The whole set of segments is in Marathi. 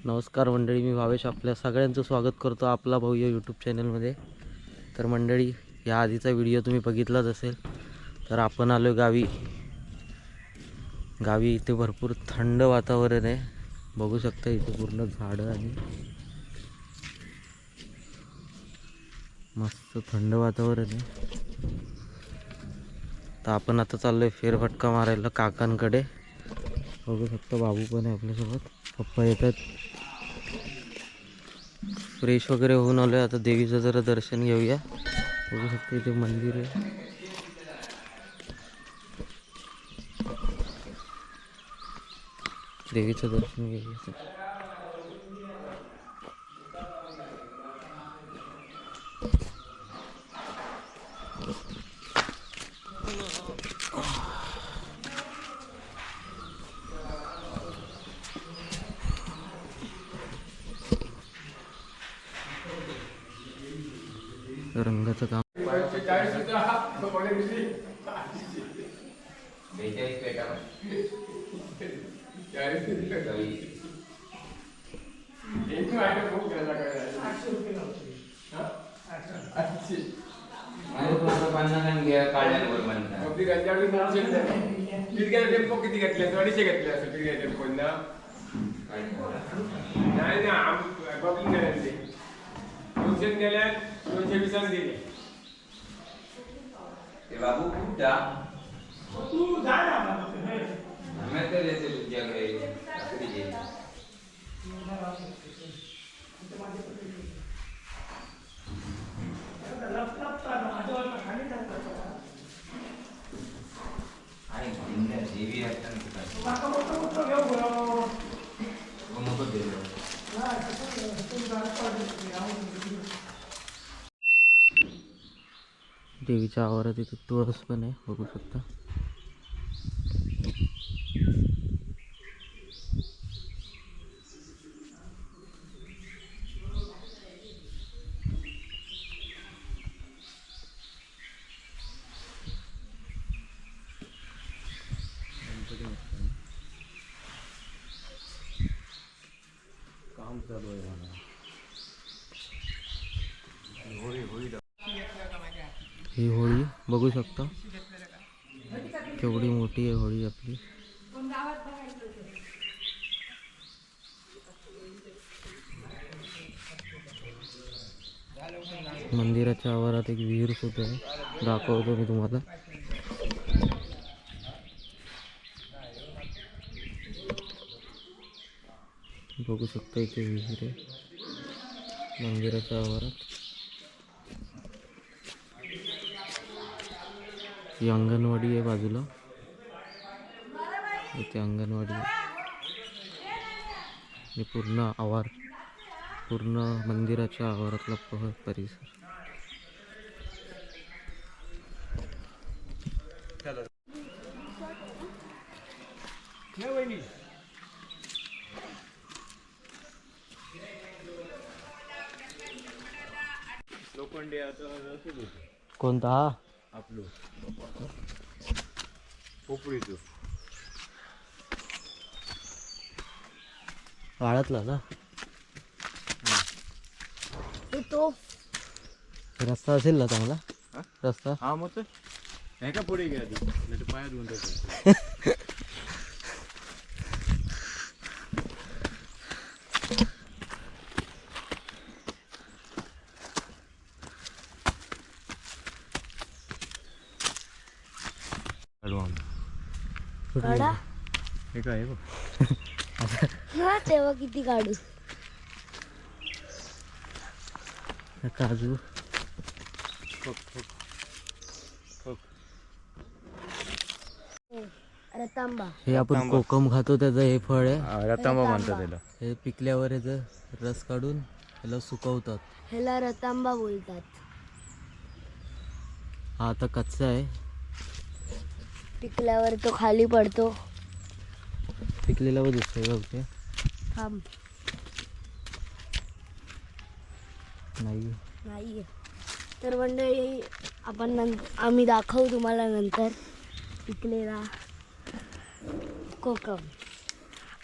नमस्कार मंडळी, मी भावेश आपल्या सगळ्यांचं स्वागत करतो आपला भव्य यूट्यूब चॅनलमध्ये. तर मंडळी, या आधीचा व्हिडिओ तुम्ही बघितलाच असेल. तर आपण आलो गावी इथे भरपूर थंड वातावरण आहे. बघू शकता इथे पूर्ण झाडं आणि मस्त थंड वातावरण आहे. तर आपण आता चाललोय फेरफटका मारायला काकांकडे. बघू शकता बाबू पण आहे आपल्यासोबत, पप्पा येतात. फ्रेश वगैरे होऊन आलोय. आता देवीचं जरा दर्शन घेऊया. बघू शकता इथे मंदिर आहे. देवीचं दर्शन घेऊया. रंगाचं काम किती घेतले 250 घेतले असेल कोणता नाही ना ट्युशन गेल्या 220 दिले ते बाबू कुठा तू जा ना आम्ही तर येते तुझ्याकडे देवीच्या आवारात इथे तुळस पण आहे, बघू शकता. काम चालू आहे मला. ही होळी बघू शकता केवढी मोठी आहे होळी आपली. मंदिराच्या आवारात एक विहीर सुद्धा आहे, दाखवतो मी तुम्हाला. बघू शकता इथे विहीर आहे मंदिराच्या आवारात. ही अंगणवाडी आहे बाजूला, इथे अंगणवाडी आहे. हे पूर्ण आवार, पूर्ण मंदिराच्या आवारातला परिसर. कोणता हा आपलं पोपळीचं वाळतला ना तो रस्ता असेल ना चांगला रस्ता. हा मग नाही का पुढे घ्या आधी नाही तर पायात गुंडायचं. काढा हे काय बघ हा तेव्हा किती काढू. काजू रतांबा, हे आपण कोकम खातो त्याचं हे फळ आहे. रतांबा म्हणतात त्याला. हे पिकल्यावर याचं रस काढून याला सुकवतात. ह्याला रतांबा बोलतात. हा आता कच्चा आहे, पिकल्यावर तो खाली पडतो. पिकलेला व दिसतोय बघ ते. थांब नाही. तर मंडळी आम्ही दाखवू तुम्हाला नंतर पिकलेला कोकम.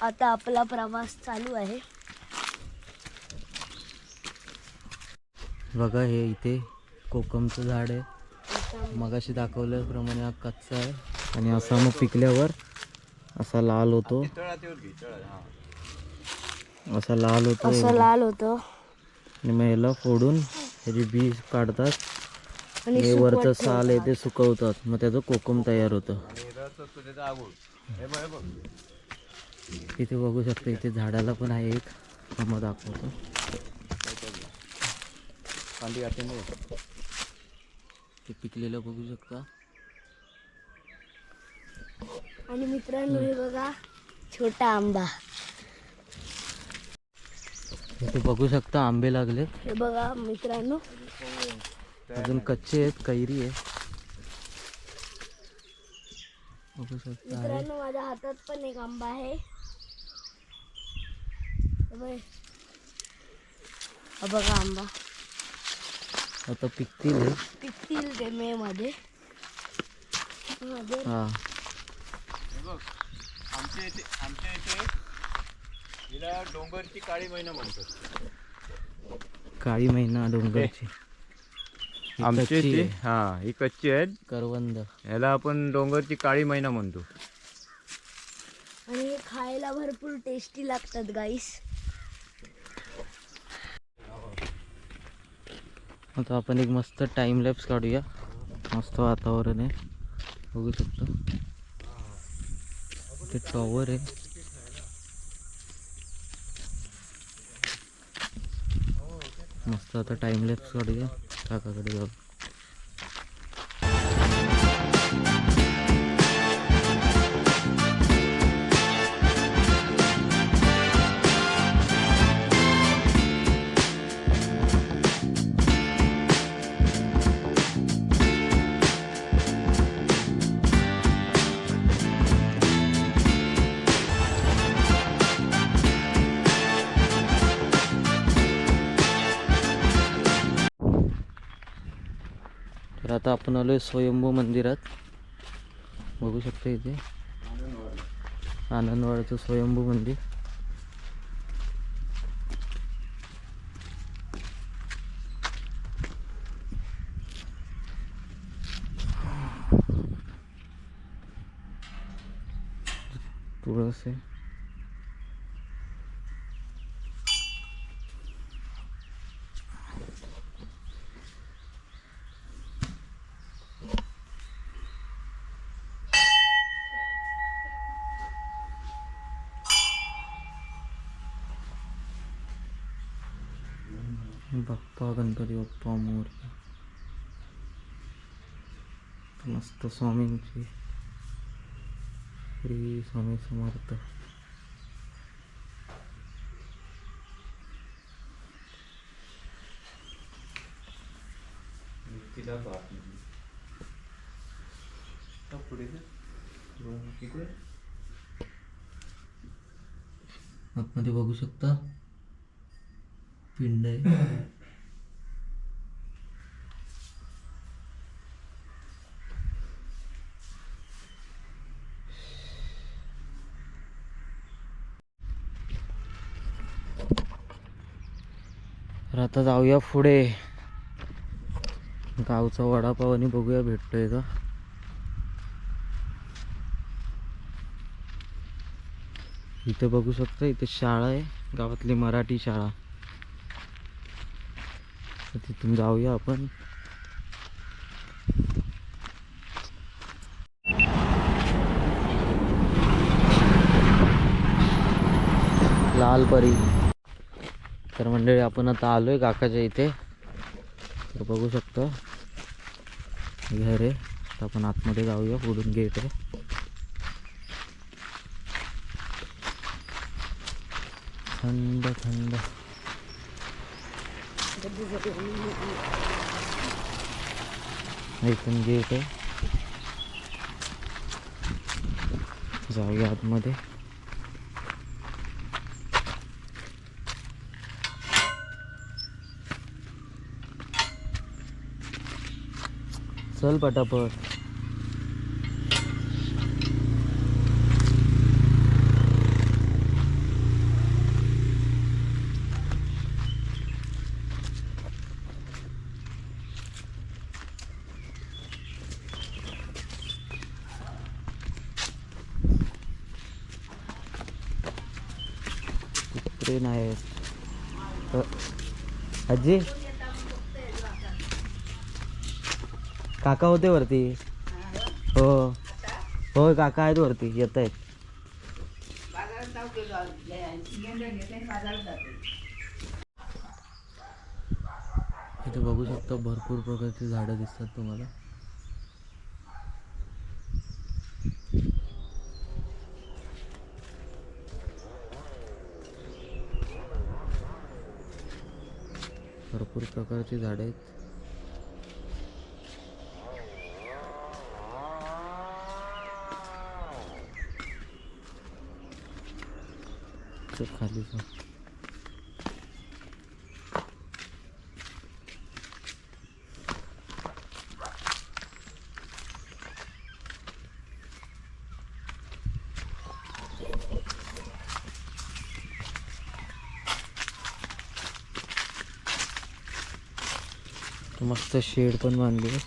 आता आपला प्रवास चालू आहे. बघा हे इथे कोकमचं झाड आहे. मगाशी दाखवल्याप्रमाणे हा कच्चा आहे आणि असा मग पिकल्यावर असा लाल होतो. असा लाल होतो असं लाल होतं आणि मग ह्याला फोडून ह्याची बी काढतात आणि हे सुकवत वरचं साल आहे ठेवतात. ते सुकवतात मग त्याचं कोकम तयार होतं. इथे बघू शकता इथे झाडाला पण आहे एक मग दाखवतो. ते पिकलेलं बघू शकता. आणि मित्रांनो हे बघा छोटा आंबा. इथे बघू शकता आंबे लागले हे बघा मित्रांनो अजून कच्चे आहेत. कैरी आहे बघू शकता आहे. मित्रांनो माझ्या हातात पण एक आंबा आहे. हे बघ. हा बघा आंबा आता पिकतील हे. पिकतील ते मे मध्ये. हा आमच्या इथे हिला डोंगरची काळी महिना म्हणतात. काळी महिना डोंगरची. ही आमच्या कच्ची इथे आहे. ही कच्ची आहेत. करवंद. ह्याला आपण डोंगरची काळी महिना म्हणतो. आणि हे खायला भरपूर टेस्टी लागतात गाईस. आता आपण एक मस्त टाइम लॅप्स काढूया. मस्त वातावरण आहे बघू शकतो. ते टॉवर आहे. मस्त आता टाइम लॅप्स काढूया. काकाकडे जाऊ. तर आता आपण आलोय स्वयंभू मंदिरात. बघू शकता इथे आनंदवाडचं स्वयंभू मंदिर. तुळस आहे. बाप्पा गणपती बाप्पा मोरया. मस्त स्वामींची. श्री स्वामी समर्थ. आतमध्ये बघू शकता पिंड आहे. तर आता जाऊया पुढे. गावचा वडापाव आणि बघूया भेटतोय का. इथे बघू शकता इथे शाळा आहे गावातली मराठी शाळा. तर तिथून जाऊया आपण. लालपरी. तर मंडळी आपण आता आलोय काकाच्या इथे. तर बघू शकतो घर आहे. तर आपण आतमध्ये जाऊया. पुढून गेट आहे. थंड थंड. इथून गेट आहे. जाऊया आतमध्ये. चल पटापट. वरती नाही आहेत. आजी काका होते वरती. हो होय काका आहेत वरती येत आहेत. इथे बघू शकता भरपूर प्रकारची झाडं दिसतात तुम्हाला. भरपूर प्रकारची झाडं आहेत. खाली मस्त शेड पण बांधली आहे.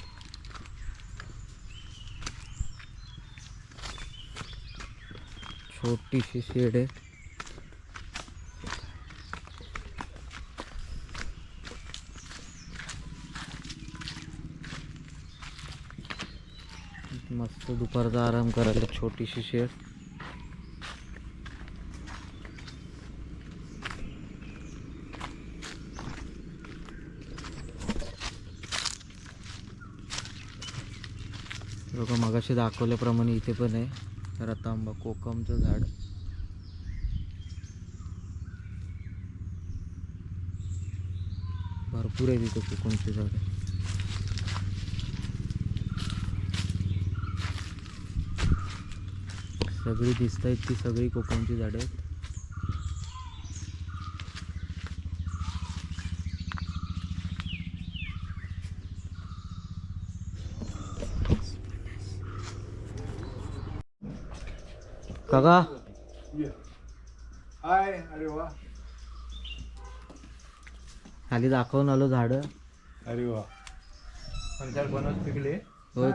छोटीशी शेड आहे. मस्त दुपारचा आराम करायला छोटीशी शेड. बघा मगाशी दाखवल्याप्रमाणे इथे पण आहे रतांबा कोकमचं झाड. भरपूर आहे तिथे कोकमची झाड. सगळी दिसत आहेत ती सगळी कोकमची झाडं आहेत. काका हाय. अरे वा. खाली दाखवून आलो झाडं. अरे वा. फणसाड बनवत पिकले. होय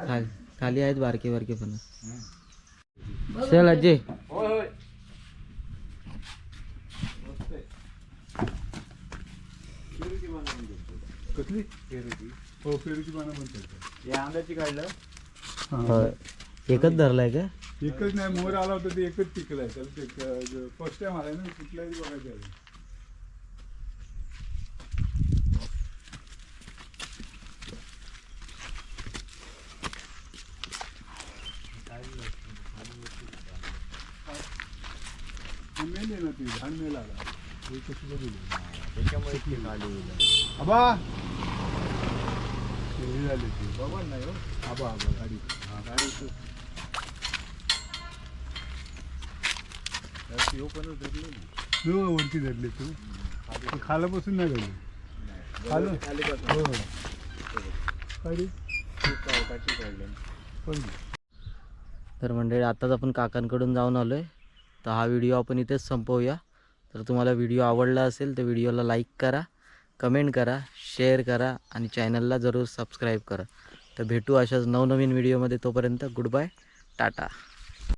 खाली आहेत बारके बारके पण. चल अजय. होय होय. कसली पेरूची? हो पेरूची पानं बनतात. हे आंब्याची काढलं. होय एकच धरलाय का? एकच नाही मोर आला होता ते एकच पिकलाय. त्याला ते फर्स्ट टाइम आलाय ना कुठलाही बघायचं आहे. मेल आहे ना ती झाड मेल आला. हे कसं बघितलं त्याच्यामुळे ती गाडी आबा हे झाली ती बघा नाही हो. आबा आबा गाडी गाडी वरती धरले तू खालापासून नाही धरले. खाली हो तर मंडळी आताच आपण काकांकडून जाऊन आलोय. तर हा व्हिडिओ आपण इथेच संपवूया. तर तुम्हाला व्हिडिओ आवडला असेल तर व्हिडिओला लाईक करा, कमेंट करा, शेअर करा आणि चॅनलला जरूर सबस्क्राईब करा. तर भेटू अशाच नवनवीन व्हिडिओमध्ये. तोपर्यंत गुड बाय, टाटा.